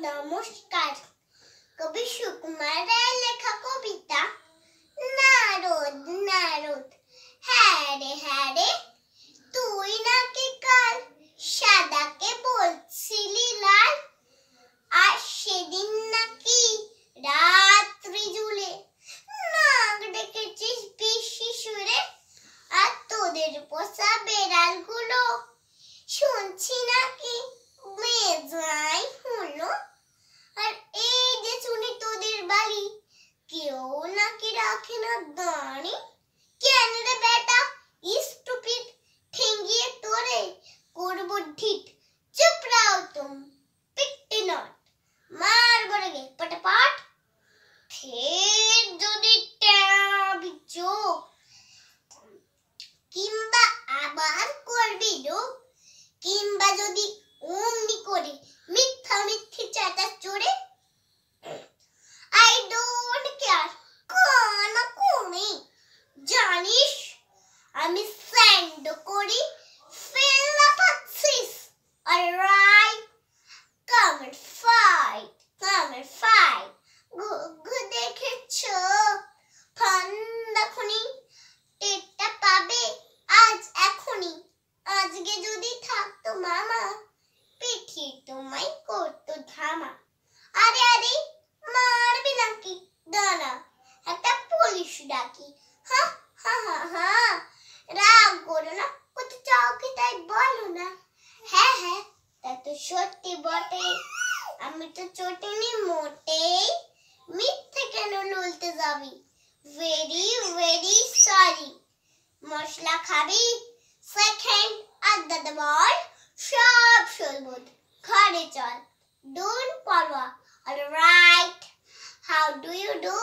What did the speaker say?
নমস্কার। কবি সুকুমারের লেখা কবিতা নারদ নারদ। হ্যাঁ রে তুই নাকি কাল সাদাকে বলছিলি লাল, আর সেদিন নাকি রাত্রি জুড়ে নাক ডেকেছিস বেশি সুরে। আর তোদের পোষা বেড়ালগুলো শুনছি নাকি মেজাই হলো। আর এই যে শুনি তোদের বাড়ি কেউ নাকি রাখে না দাঁড়ি। কেন রে বেটা স্টুপিড, ঠেঙ্গিয়ে তোরে করবো ঢিট। চুপ রাও তুম পিট্টি নট, মার বড়গে পটাপট। ফের যদি ট্যাবি চোখ কিংবা আবার করবি রোগ, কিংবা যদি অমনি করে মিথ্যা মিথ্যে চাটা চড়ে, আই ডোন্ট কেয়ার কানা কমে। জানিস আমি স্যান্ড করি ফেলা পাচ্ছিস। Alright come and fight. ঘুঘু দেখেছ ফান্দাখনি, টেরটা পাবে আজ এখনই। আজকে যদি থাকতো মামা পিঠে তোমায় করতো ধামা। আরে মারবি নাকি দাঁড়া, একটা পুলিশ ডাকি। হা হা হা হা, রাগ করো না, কত চাও কি তাই বলো না। হ্যাঁ তা তো সত্যি বটে, আমি তো চটিনি মোটেই। মিথ্যে কেন লুলতে যাবি, ভেরি সরি। মশলা খাবি সেকেন্ড আড্ডা দেবর, সব সলবুদ ঘরে চল, ডোন্ট পারোয়া। Alright, how do you do?